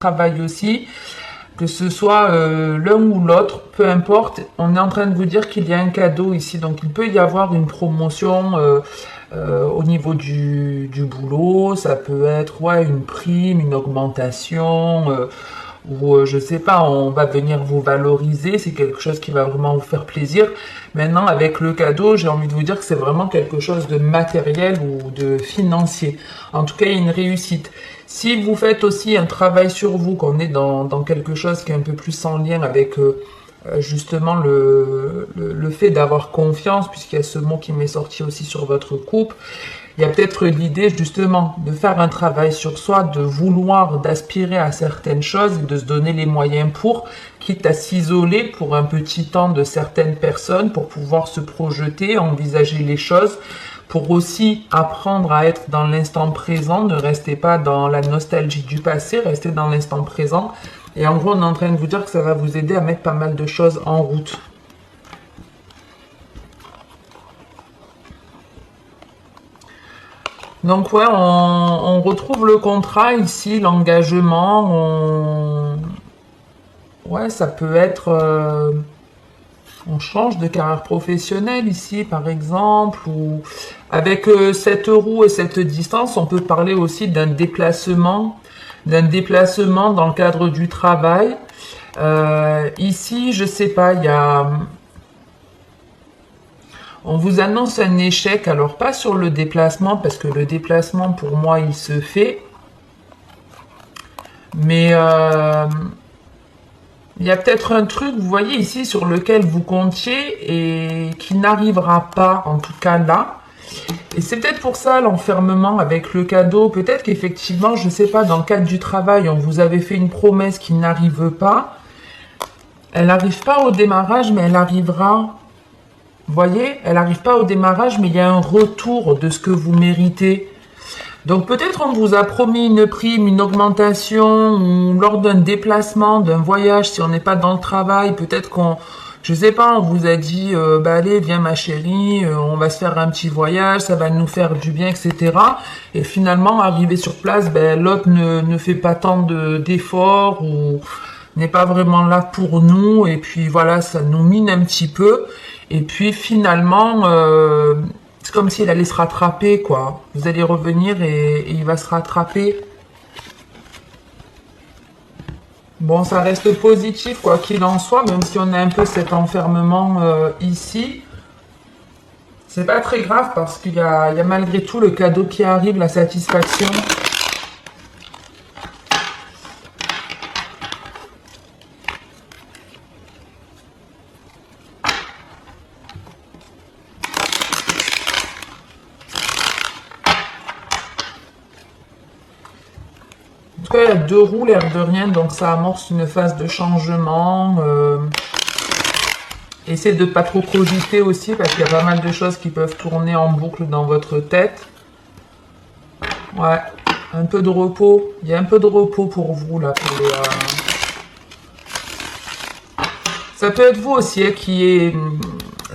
travail aussi, que ce soit l'un ou l'autre, peu importe, on est en train de vous dire qu'il y a un cadeau ici, donc il peut y avoir une promotion au niveau du boulot, ça peut être ouais, une prime, une augmentation, ou je sais pas, on va venir vous valoriser, c'est quelque chose qui va vraiment vous faire plaisir. Maintenant, avec le cadeau, j'ai envie de vous dire que c'est vraiment quelque chose de matériel ou de financier. En tout cas, il y a une réussite. Si vous faites aussi un travail sur vous, qu'on est dans quelque chose qui est un peu plus en lien avec justement le fait d'avoir confiance, puisqu'il y a ce mot qui m'est sorti aussi sur votre couple, il y a peut-être l'idée justement de faire un travail sur soi, de vouloir, d'aspirer à certaines choses et de se donner les moyens pour, quitte à s'isoler pour un petit temps de certaines personnes pour pouvoir se projeter, envisager les choses, pour aussi apprendre à être dans l'instant présent, ne restez pas dans la nostalgie du passé, restez dans l'instant présent. Et en gros, on est en train de vous dire que ça va vous aider à mettre pas mal de choses en route. Donc ouais, on retrouve le contrat ici, l'engagement. Ouais, ça peut être... on change de carrière professionnelle ici, par exemple. Ou avec cette roue et cette distance, on peut parler aussi d'un déplacement dans le cadre du travail. Ici, je sais pas, il y a... On vous annonce un échec, alors pas sur le déplacement, parce que le déplacement, pour moi, il se fait. Mais il y a peut-être un truc, vous voyez ici, sur lequel vous comptiez et qui n'arrivera pas, en tout cas là. Et c'est peut-être pour ça l'enfermement avec le cadeau. Peut-être qu'effectivement, je ne sais pas, dans le cadre du travail, on vous avait fait une promesse qui n'arrive pas. Elle n'arrive pas au démarrage, mais elle arrivera. Vous voyez, elle n'arrive pas au démarrage, mais il y a un retour de ce que vous méritez. Donc peut-être on vous a promis une prime, une augmentation, ou lors d'un déplacement, d'un voyage, si on n'est pas dans le travail, peut-être qu'on, je sais pas, on vous a dit, bah allez, viens ma chérie, on va se faire un petit voyage, ça va nous faire du bien, etc. Et finalement, arrivé sur place, ben, l'autre ne fait pas tant d'efforts, ou n'est pas vraiment là pour nous, et puis voilà, ça nous mine un petit peu. Et puis finalement, c'est comme s'il allait se rattraper, quoi. Vous allez revenir et il va se rattraper. Bon, ça reste positif, quoi qu'il en soit, même si on a un peu cet enfermement ici. C'est pas très grave parce qu'il y a malgré tout le cadeau qui arrive, la satisfaction. En tout cas, il y a deux roues, l'air de rien, donc ça amorce une phase de changement. Essayez de ne pas trop cogiter aussi, parce qu'il y a pas mal de choses qui peuvent tourner en boucle dans votre tête. Ouais, un peu de repos. Il y a un peu de repos pour vous, là. Ça peut être vous aussi, hein, qui est...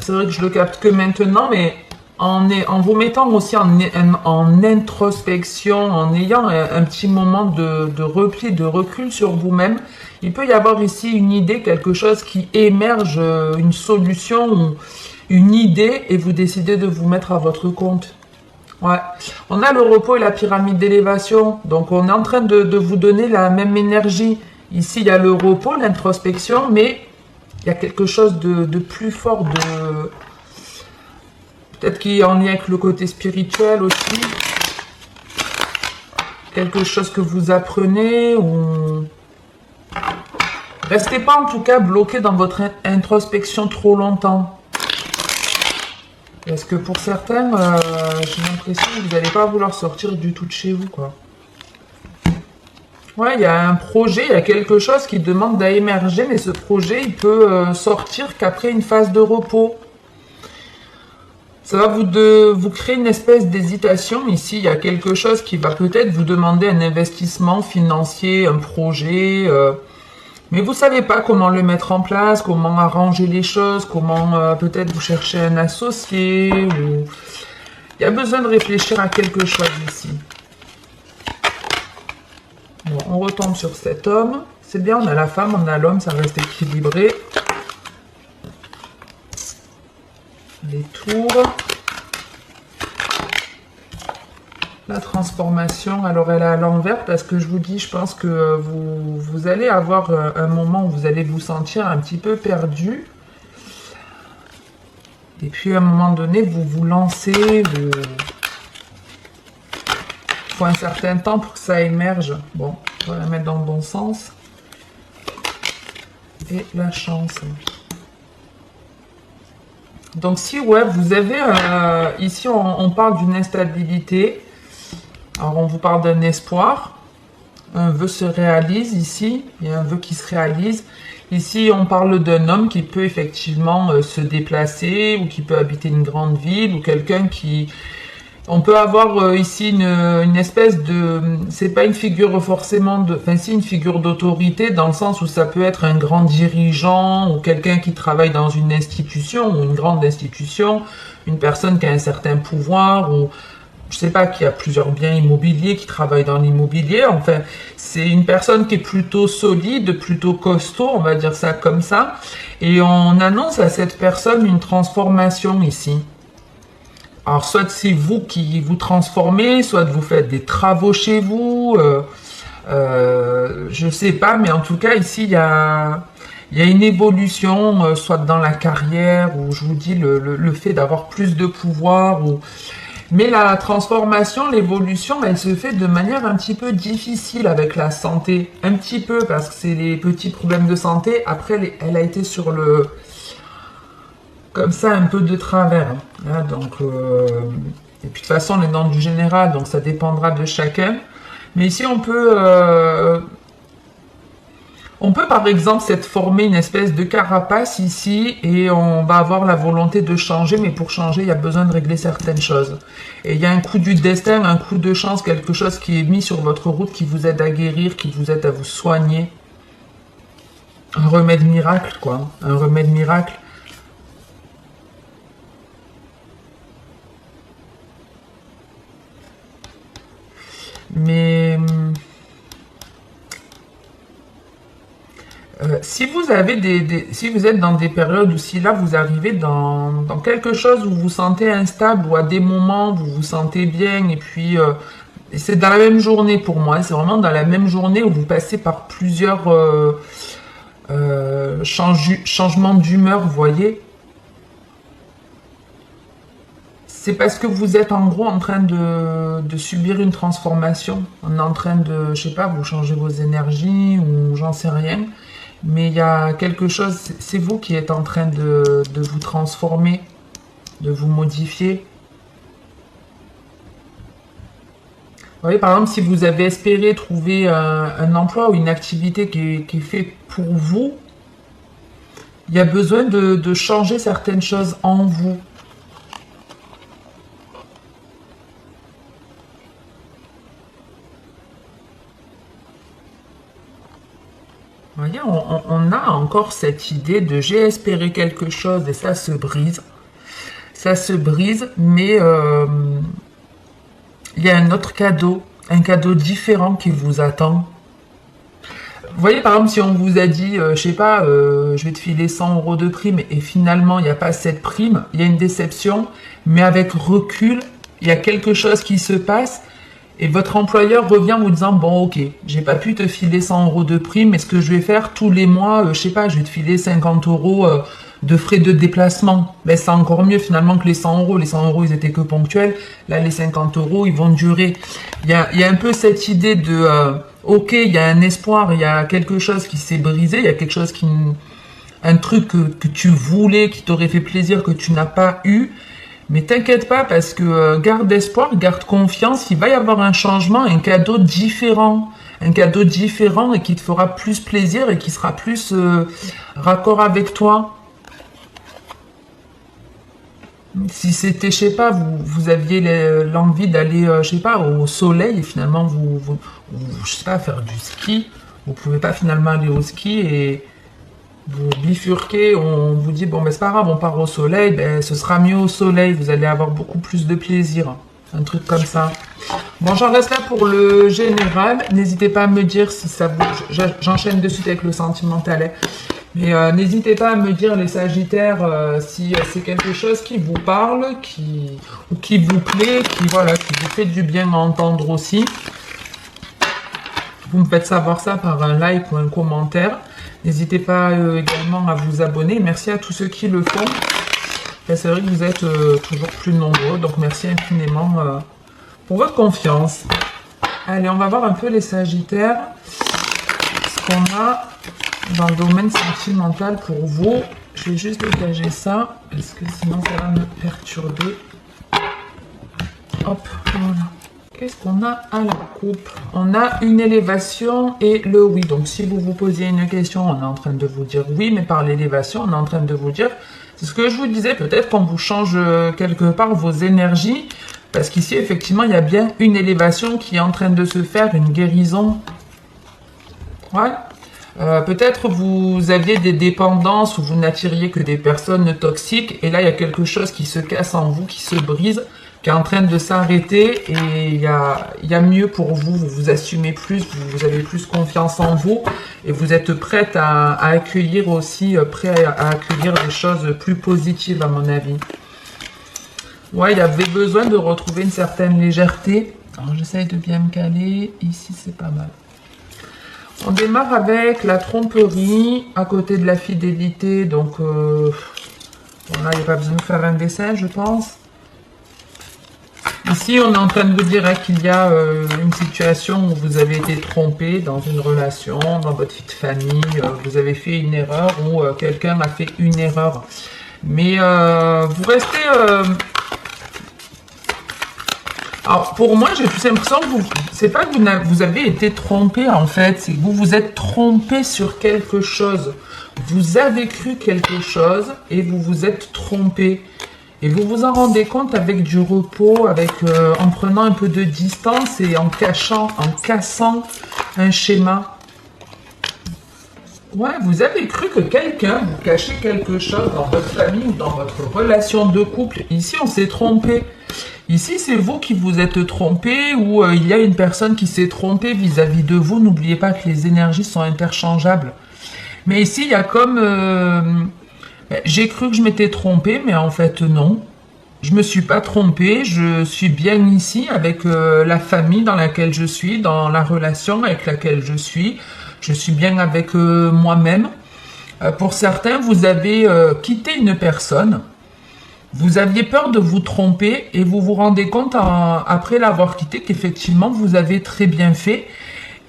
C'est vrai que je le capte que maintenant, mais en vous mettant aussi en introspection, en ayant un petit moment de repli, de recul sur vous-même, il peut y avoir ici une idée, quelque chose qui émerge, une solution ou une idée, et vous décidez de vous mettre à votre compte. Ouais. On a le repos et la pyramide d'élévation, donc on est en train de vous donner la même énergie. Ici, il y a le repos, l'introspection, mais il y a quelque chose de plus fort, peut-être qui est en lien avec le côté spirituel aussi. Quelque chose que vous apprenez ou... Restez pas en tout cas bloqué dans votre introspection trop longtemps. Parce que pour certains, j'ai l'impression que vous n'allez pas vouloir sortir du tout de chez vous, quoi. Ouais, il y a un projet, il y a quelque chose qui demande à émerger, mais ce projet, il peut sortir qu'après une phase de repos. Ça va vous créer une espèce d'hésitation. Ici, il y a quelque chose qui va peut-être vous demander un investissement financier, un projet, mais vous savez pas comment le mettre en place, comment arranger les choses, comment peut-être vous cherchez un associé, ou... Il y a besoin de réfléchir à quelque chose ici. Bon, on retombe sur cet homme. C'est bien, on a la femme, on a l'homme, ça reste équilibré. Les tours. La transformation, alors elle est à l'envers parce que je vous dis, je pense que vous allez avoir un moment où vous allez vous sentir un petit peu perdu. Et puis à un moment donné, vous vous lancez, il faut un certain temps pour que ça émerge. Bon, on va la mettre dans le bon sens. Et la chance. Donc si ouais, vous avez, ici on parle d'une instabilité. Alors, on vous parle d'un espoir. Un vœu se réalise ici. Il y a un vœu qui se réalise. Ici, on parle d'un homme qui peut effectivement se déplacer ou qui peut habiter une grande ville ou quelqu'un qui... On peut avoir ici une espèce de... C'est pas une figure forcément de... Enfin, si, une figure d'autorité dans le sens où ça peut être un grand dirigeant ou quelqu'un qui travaille dans une institution ou une grande institution, une personne qui a un certain pouvoir ou... Je sais pas, qui a plusieurs biens immobiliers, qui travaille dans l'immobilier. Enfin, c'est une personne qui est plutôt solide, plutôt costaud, on va dire ça comme ça. Et on annonce à cette personne une transformation ici. Alors, soit c'est vous qui vous transformez, soit vous faites des travaux chez vous. Je sais pas, mais en tout cas, ici, il y a une évolution, soit dans la carrière, ou je vous dis, le fait d'avoir plus de pouvoir, ou... Mais la transformation, l'évolution, elle se fait de manière un petit peu difficile avec la santé. Un petit peu, parce que c'est les petits problèmes de santé. Après, elle a été sur le... Comme ça, un peu de travers. Hein, donc, et puis de toute façon, on est dans du général, donc ça dépendra de chacun. Mais ici, on peut par exemple s'être formé une espèce de carapace ici et on va avoir la volonté de changer, mais pour changer, il y a besoin de régler certaines choses. Et il y a un coup du destin, un coup de chance, quelque chose qui est mis sur votre route qui vous aide à guérir, qui vous aide à vous soigner. Un remède miracle, quoi. Un remède miracle. Mais... si vous avez si vous êtes dans des périodes où si là vous arrivez dans quelque chose où vous vous sentez instable ou à des moments où vous vous sentez bien et puis c'est dans la même journée pour moi, c'est vraiment dans la même journée où vous passez par plusieurs changements d'humeur, vous voyez. C'est parce que vous êtes en gros en train de subir une transformation. On est en train de, je sais pas, vous changez vos énergies ou j'en sais rien. Mais il y a quelque chose, c'est vous qui êtes en train de vous transformer, de vous modifier. Vous voyez, par exemple, si vous avez espéré trouver un emploi ou une activité qui est fait pour vous, il y a besoin de changer certaines choses en vous. Vous voyez, on a encore cette idée de j'ai espéré quelque chose et ça se brise. Ça se brise, mais il y a un cadeau différent qui vous attend. Vous voyez, par exemple, si on vous a dit, je sais pas, je vais te filer 100 € de prime et finalement il n'y a pas cette prime, il y a une déception, mais avec recul, il y a quelque chose qui se passe. Et votre employeur revient vous disant, bon ok, j'ai pas pu te filer 100 € de prime, mais ce que je vais faire tous les mois, je sais pas, je vais te filer 50 € de frais de déplacement. Ben, c'est encore mieux finalement que les 100 €. Les 100 € ils étaient que ponctuels. Là, les 50 € ils vont durer. Il y a un peu cette idée de, ok, il y a un espoir, il y a quelque chose qui s'est brisé, il y a quelque chose un truc que tu voulais, qui t'aurait fait plaisir, que tu n'as pas eu. Mais t'inquiète pas parce que garde espoir, garde confiance, il va y avoir un changement, un cadeau différent et qui te fera plus plaisir et qui sera plus raccord avec toi. Si c'était, je sais pas, vous aviez l'envie d'aller, je sais pas, au soleil et finalement je sais pas, faire du ski, vous pouvez pas finalement aller au ski et vous bifurquez, on vous dit, bon, ben c'est pas grave, on part au soleil, ben ce sera mieux au soleil, vous allez avoir beaucoup plus de plaisir. Un truc comme ça. Bon, j'en reste là pour le général. N'hésitez pas à me dire si ça vous... J'enchaîne de suite avec le sentimental. Hein. Mais n'hésitez pas à me dire, les Sagittaires, si c'est quelque chose qui vous parle, ou qui vous plaît, voilà, qui vous fait du bien à entendre aussi. Vous me faites savoir ça par un like ou un commentaire. N'hésitez pas également à vous abonner. Merci à tous ceux qui le font. C'est vrai que vous êtes toujours plus nombreux, donc merci infiniment pour votre confiance. Allez, on va voir un peu les Sagittaires. Ce qu'on a dans le domaine sentimental pour vous. Je vais juste dégager ça, parce que sinon ça va me perturber. Hop, voilà. Qu'est-ce qu'on a à la coupe? On a une élévation et le oui. Donc si vous vous posiez une question, on est en train de vous dire oui, mais par l'élévation, on est en train de vous dire... C'est ce que je vous disais, peut-être qu'on vous change quelque part vos énergies, parce qu'ici, effectivement, il y a bien une élévation qui est en train de se faire, une guérison. Ouais. Peut-être vous aviez des dépendances où vous n'attiriez que des personnes toxiques, et là, il y a quelque chose qui se casse en vous, qui se brise, qui est en train de s'arrêter, et il y a mieux pour vous, vous vous assumez plus, vous avez plus confiance en vous, et vous êtes prête à accueillir aussi, prêt à accueillir des choses plus positives à mon avis. Ouais, il y avait besoin de retrouver une certaine légèreté. Alors j'essaye de bien me caler, ici c'est pas mal. On démarre avec la tromperie, à côté de la fidélité, donc voilà, il n'y a pas besoin de faire un dessin je pense. Ici, on est en train de vous dire qu'il y a une situation où vous avez été trompé dans une relation, dans votre vie de famille, vous avez fait une erreur ou quelqu'un a fait une erreur. Mais vous restez... Alors, pour moi, j'ai plus l'impression que c'est pas que vous avez été trompé, en fait. C'est que vous vous êtes trompé sur quelque chose. Vous avez cru quelque chose et vous vous êtes trompé. Et vous vous en rendez compte avec du repos, en prenant un peu de distance et en cassant un schéma. Ouais, vous avez cru que quelqu'un vous cachait quelque chose dans votre famille ou dans votre relation de couple. Ici, on s'est trompé. Ici, c'est vous qui vous êtes trompé ou il y a une personne qui s'est trompée vis-à-vis de vous. N'oubliez pas que les énergies sont interchangeables. Mais ici, il y a comme... j'ai cru que je m'étais trompée, mais en fait non. Je me suis pas trompée, je suis bien ici avec la famille dans laquelle je suis, dans la relation avec laquelle je suis. Je suis bien avec moi-même. Pour certains, vous avez quitté une personne. Vous aviez peur de vous tromper et vous vous rendez compte après l'avoir quitté qu'effectivement vous avez très bien fait.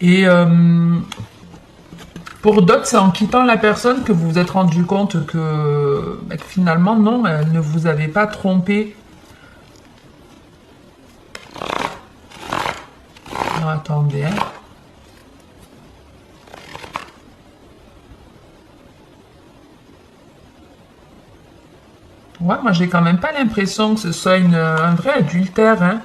Et... pour d'autres, c'est en quittant la personne que vous vous êtes rendu compte que finalement, non, elle ne vous avait pas trompé. Alors, attendez. Hein. Ouais, moi, j'ai quand même pas l'impression que ce soit un vrai adultère. Hein.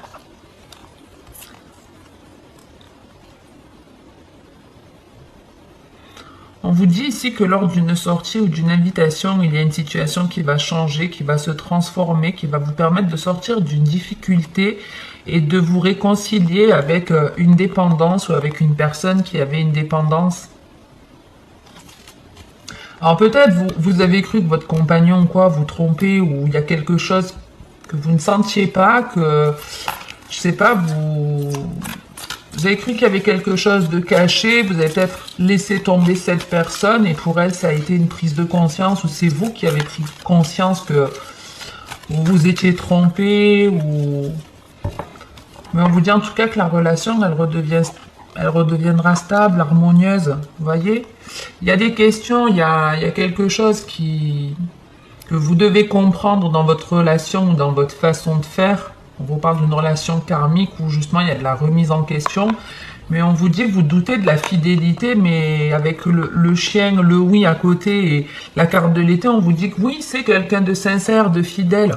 On vous dit ici que lors d'une sortie ou d'une invitation, il y a une situation qui va changer, qui va se transformer, qui va vous permettre de sortir d'une difficulté et de vous réconcilier avec une dépendance ou avec une personne qui avait une dépendance. Alors peut-être vous avez cru que votre compagnon vous trompait ou il y a quelque chose que vous ne sentiez pas, que je sais pas, vous avez cru qu'il y avait quelque chose de caché, vous avez peut-être laissé tomber cette personne et pour elle ça a été une prise de conscience ou c'est vous qui avez pris conscience que vous vous étiez trompé ou... Mais on vous dit en tout cas que la relation elle redeviendra stable, harmonieuse, vous voyez. Il y a des questions, il y a quelque chose que vous devez comprendre dans votre relation ou dans votre façon de faire. On vous parle d'une relation karmique où justement il y a de la remise en question. Mais on vous dit que vous doutez de la fidélité, mais avec le chien, le oui à côté et la carte de l'été, on vous dit que oui, c'est quelqu'un de sincère, de fidèle.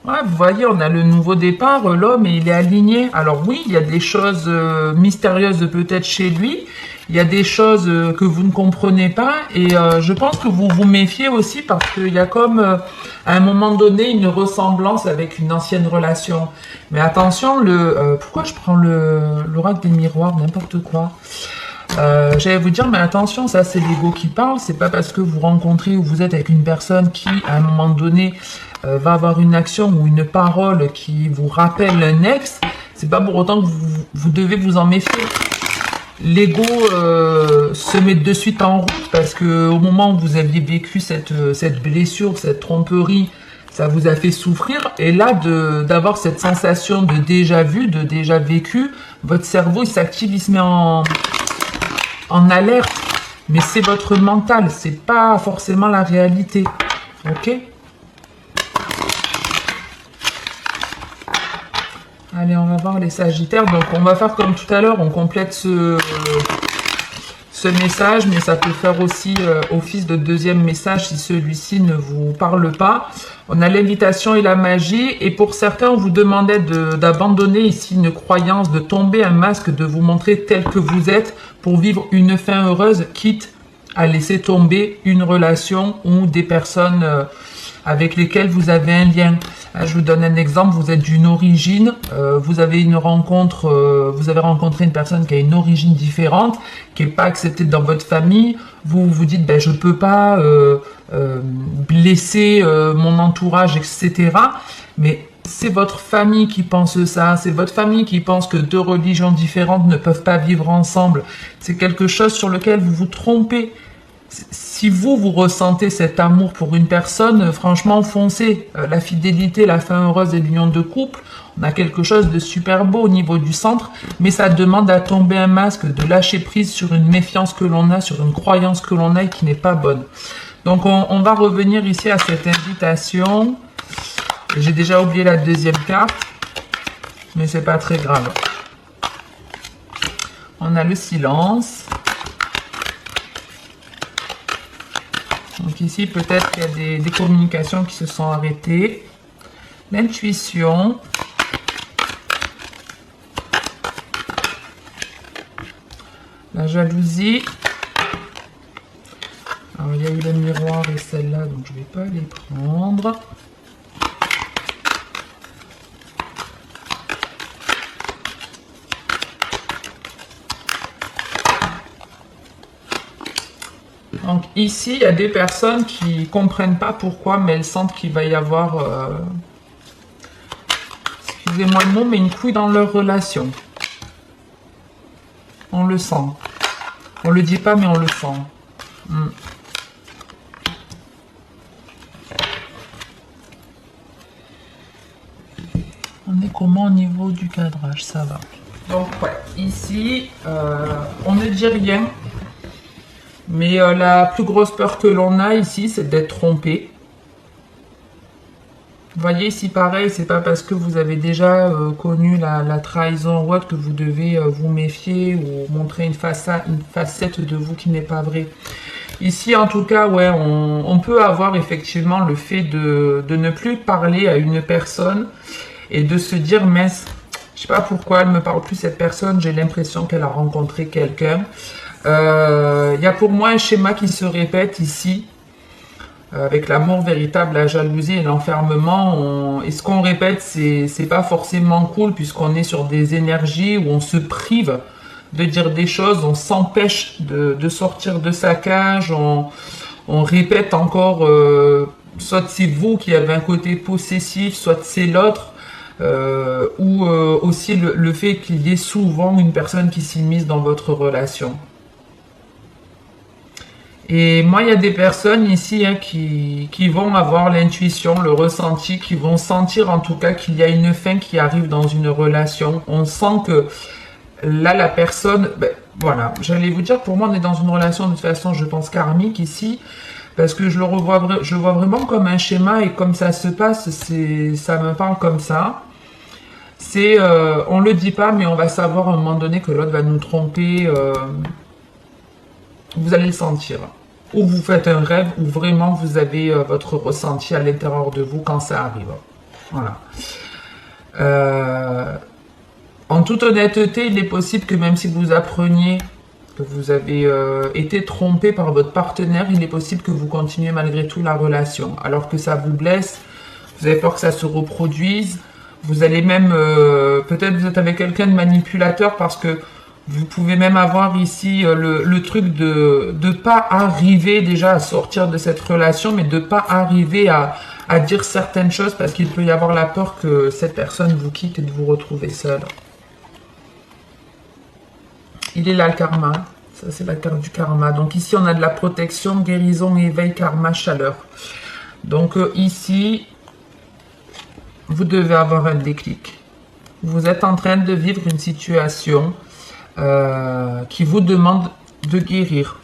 Ouais, vous voyez, on a le nouveau départ, l'homme, et il est aligné. Alors oui, il y a des choses mystérieuses peut-être chez lui, il y a des choses que vous ne comprenez pas, et je pense que vous vous méfiez aussi parce qu'il y a comme, à un moment donné, une ressemblance avec une ancienne relation. Mais attention, pourquoi je prends l'oracle des miroirs, n'importe quoi. J'allais vous dire, mais attention, ça c'est l'ego qui parle, c'est pas parce que vous rencontrez ou vous êtes avec une personne qui, à un moment donné, va avoir une action ou une parole qui vous rappelle un ex, c'est pas pour autant que vous devez vous en méfier. L'ego se met de suite en route parce que au moment où vous aviez vécu cette blessure, cette tromperie, ça vous a fait souffrir. Et là, d'avoir cette sensation de déjà vu, de déjà vécu, votre cerveau il s'active, il se met en alerte. Mais c'est votre mental, c'est pas forcément la réalité. Ok? Allez, on va voir les Sagittaires. Donc, on va faire comme tout à l'heure. On complète ce message, mais ça peut faire aussi office de deuxième message si celui-ci ne vous parle pas. On a l'invitation et la magie. Et pour certains, on vous demandait d'abandonner ici une croyance, de tomber un masque, de vous montrer tel que vous êtes pour vivre une fin heureuse, quitte à laisser tomber une relation ou des personnes avec lesquelles vous avez un lien. Je vous donne un exemple, vous êtes d'une origine, vous avez une rencontre, vous avez rencontré une personne qui a une origine différente, qui n'est pas acceptée dans votre famille, vous vous dites, ben, je peux pas blesser mon entourage, etc. Mais c'est votre famille qui pense ça, c'est votre famille qui pense que deux religions différentes ne peuvent pas vivre ensemble. C'est quelque chose sur lequel vous vous trompez. Si vous ressentez cet amour pour une personne, franchement, foncez. La fidélité, la fin heureuse et l'union de couple, on a quelque chose de super beau au niveau du centre, mais ça demande à tomber un masque, de lâcher prise sur une méfiance que l'on a, sur une croyance que l'on a et qui n'est pas bonne. Donc, on va revenir ici à cette invitation. J'ai déjà oublié la deuxième carte, mais c'est pas très grave. On a le silence. Donc ici, peut-être qu'il y a des communications qui se sont arrêtées. L'intuition. La jalousie. Alors, il y a eu le miroir et celle-là, donc je ne vais pas les prendre. Donc ici, il y a des personnes qui ne comprennent pas pourquoi, mais elles sentent qu'il va y avoir, excusez-moi le mot, mais une couille dans leur relation. On le sent. On le dit pas, mais on le sent. On est comment au niveau du cadrage? Ça va. Donc ouais, ici, on ne dit rien. Mais la plus grosse peur que l'on a ici, c'est d'être trompé. Vous voyez ici pareil, c'est pas parce que vous avez déjà connu la trahison ou autre que vous devez vous méfier ou montrer une facette de vous qui n'est pas vraie. Ici en tout cas, ouais, on peut avoir effectivement le fait de ne plus parler à une personne et de se dire, mince, je sais pas pourquoi elle me parle plus cette personne, j'ai l'impression qu'elle a rencontré quelqu'un. Il y a pour moi un schéma qui se répète ici, avec l'amour véritable, la jalousie et l'enfermement. Et ce qu'on répète, c'est pas forcément cool, puisqu'on est sur des énergies où on se prive de dire des choses, on s'empêche de sortir de sa cage, on répète encore, soit c'est vous qui avez un côté possessif, soit c'est l'autre, ou aussi le fait qu'il y ait souvent une personne qui s'immisce dans votre relation. Et moi, il y a des personnes ici qui vont avoir l'intuition, le ressenti, qui vont sentir en tout cas qu'il y a une fin qui arrive dans une relation. On sent que là, la personne... Ben, voilà, j'allais vous dire, pour moi, on est dans une relation de toute façon, je pense, karmique ici, parce que je vois vraiment comme un schéma et comme ça se passe, ça me parle comme ça. C'est, on le dit pas, mais on va savoir à un moment donné que l'autre va nous tromper. Vous allez le sentir. Ou vous faites un rêve, ou vraiment vous avez votre ressenti à l'intérieur de vous quand ça arrive. Voilà. En toute honnêteté, il est possible que même si vous appreniez que vous avez été trompé par votre partenaire, il est possible que vous continuez malgré tout la relation, alors que ça vous blesse, vous avez peur que ça se reproduise, vous allez même, peut-être vous êtes avec quelqu'un de manipulateur parce que vous pouvez même avoir ici le truc de ne pas arriver déjà à sortir de cette relation, mais de ne pas arriver à dire certaines choses parce qu'il peut y avoir la peur que cette personne vous quitte et de vous retrouver seul. Il est là le karma, ça c'est la carte du karma. Donc ici on a de la protection, guérison, éveil, karma, chaleur. Donc ici, vous devez avoir un déclic. Vous êtes en train de vivre une situation qui vous demande de guérir,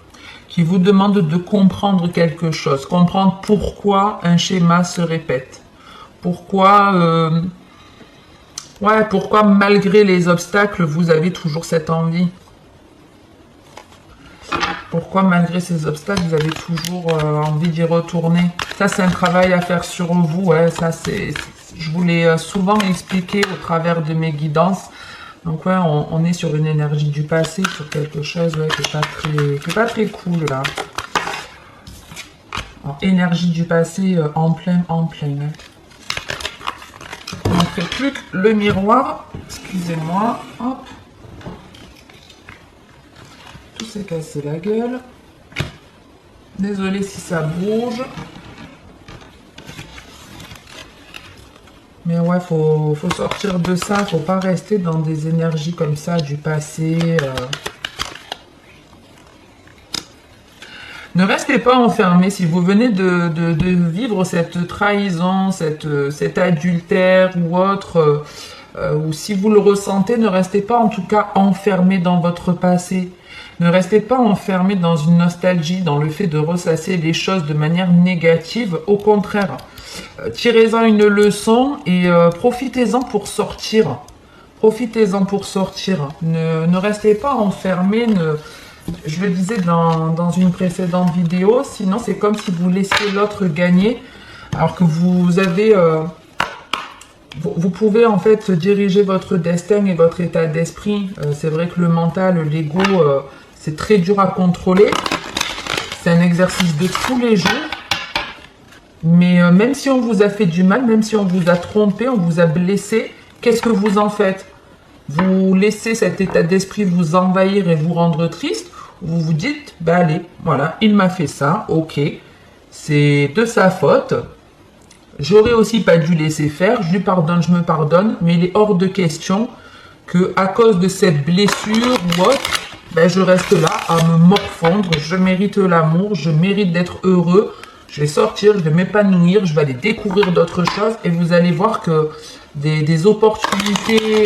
qui vous demande de comprendre quelque chose, comprendre pourquoi un schéma se répète, pourquoi, pourquoi malgré les obstacles, vous avez toujours cette envie. Pourquoi, malgré ces obstacles, vous avez toujours envie d'y retourner? Ça, c'est un travail à faire sur vous. Ouais, ça, je vous l'ai souvent expliqué au travers de mes guidances. Donc, ouais, on est sur une énergie du passé, sur quelque chose ouais, qui n'est pas très cool, là. Alors, énergie du passé en plein. Hein. On ne fait plus que le miroir. Excusez-moi. Hop. Tout s'est cassé la gueule. Désolé si ça bouge. Mais ouais, faut sortir de ça. Faut pas rester dans des énergies comme ça du passé. Ne restez pas enfermé. Si vous venez de vivre cette trahison, cet adultère ou autre, ou si vous le ressentez, ne restez pas en tout cas enfermé dans votre passé. Ne restez pas enfermé dans une nostalgie, dans le fait de ressasser les choses de manière négative. Au contraire, tirez-en une leçon et profitez-en pour sortir. Profitez-en pour sortir. Ne restez pas enfermé. Je le disais dans une précédente vidéo, sinon c'est comme si vous laissiez l'autre gagner, alors que vous avez... vous pouvez en fait diriger votre destin et votre état d'esprit. C'est vrai que le mental, l'ego... c'est très dur à contrôler. C'est un exercice de tous les jours. Mais même si on vous a fait du mal, même si on vous a trompé, on vous a blessé, qu'est-ce que vous en faites? Vous laissez cet état d'esprit vous envahir et vous rendre triste? Ou vous vous dites, bah allez, voilà, il m'a fait ça, ok, c'est de sa faute. J'aurais aussi pas dû laisser faire, je lui pardonne, je me pardonne, mais il est hors de question que à cause de cette blessure ou autre, ben, je reste là à me morfondre, je mérite l'amour, je mérite d'être heureux, je vais sortir, je vais m'épanouir, je vais aller découvrir d'autres choses et vous allez voir que des opportunités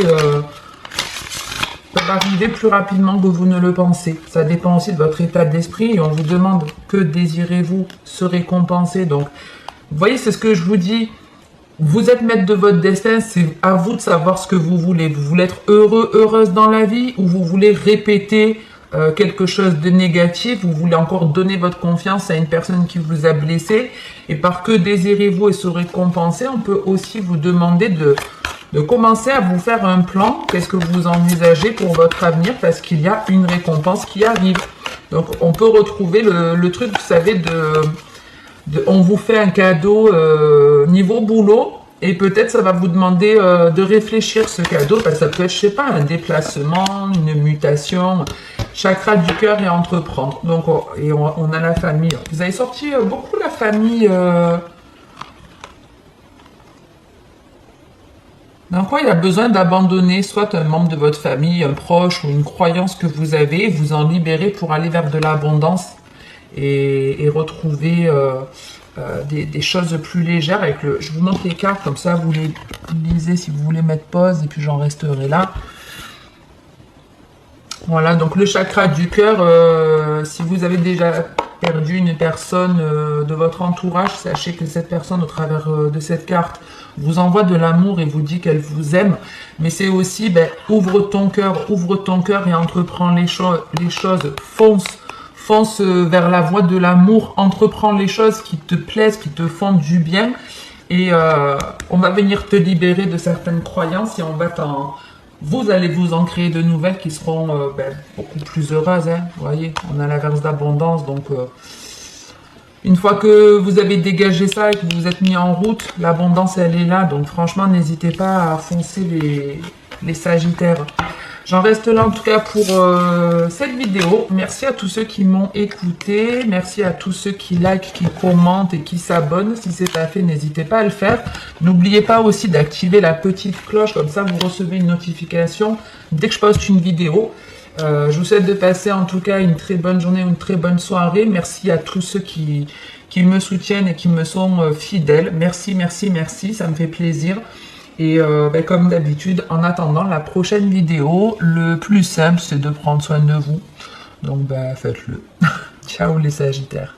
peuvent arriver plus rapidement que vous ne le pensez. Ça dépend aussi de votre état d'esprit et on vous demande que désirez-vous se récompenser. Donc, vous voyez, c'est ce que je vous dis. Vous êtes maître de votre destin, c'est à vous de savoir ce que vous voulez. Vous voulez être heureux, heureuse dans la vie ou vous voulez répéter quelque chose de négatif, vous voulez encore donner votre confiance à une personne qui vous a blessé et par que désirez-vous et se récompenser, on peut aussi vous demander de commencer à vous faire un plan. Qu'est-ce que vous envisagez pour votre avenir parce qu'il y a une récompense qui arrive. Donc on peut retrouver le truc, vous savez, on vous fait un cadeau niveau boulot et peut-être ça va vous demander de réfléchir ce cadeau parce que ça peut être, je sais pas, un déplacement, une mutation, chakra du cœur et entreprendre. Donc on a la famille. Vous avez sorti beaucoup la famille. Donc quoi, il a besoin d'abandonner soit un membre de votre famille, un proche ou une croyance que vous avez, vous en libérer pour aller vers de l'abondance et retrouver des choses plus légères. Je vous montre les cartes, comme ça vous les lisez si vous voulez mettre pause et puis j'en resterai là. Voilà, donc le chakra du cœur, si vous avez déjà perdu une personne de votre entourage, sachez que cette personne, au travers de cette carte, vous envoie de l'amour et vous dit qu'elle vous aime. Mais c'est aussi, ouvre ton cœur et entreprends les choses, fonce vers la voie de l'amour, entreprends les choses qui te plaisent, qui te font du bien. Et on va venir te libérer de certaines croyances et on va vous allez vous en créer de nouvelles qui seront beaucoup plus heureuses. Hein. Vous voyez, on a l'inverse d'abondance. Donc, une fois que vous avez dégagé ça et que vous vous êtes mis en route, l'abondance, elle est là. Donc, franchement, n'hésitez pas à foncer les Sagittaires. J'en reste là en tout cas pour cette vidéo. Merci à tous ceux qui m'ont écouté. Merci à tous ceux qui likent, qui commentent et qui s'abonnent. Si c'est pas fait, n'hésitez pas à le faire. N'oubliez pas aussi d'activer la petite cloche. Comme ça, vous recevez une notification dès que je poste une vidéo. Je vous souhaite de passer en tout cas une très bonne journée, une très bonne soirée. Merci à tous ceux qui me soutiennent et qui me sont fidèles. Merci, merci, merci. Ça me fait plaisir. Et comme d'habitude, en attendant la prochaine vidéo, le plus simple, c'est de prendre soin de vous. Donc, faites-le. Ciao les Sagittaires.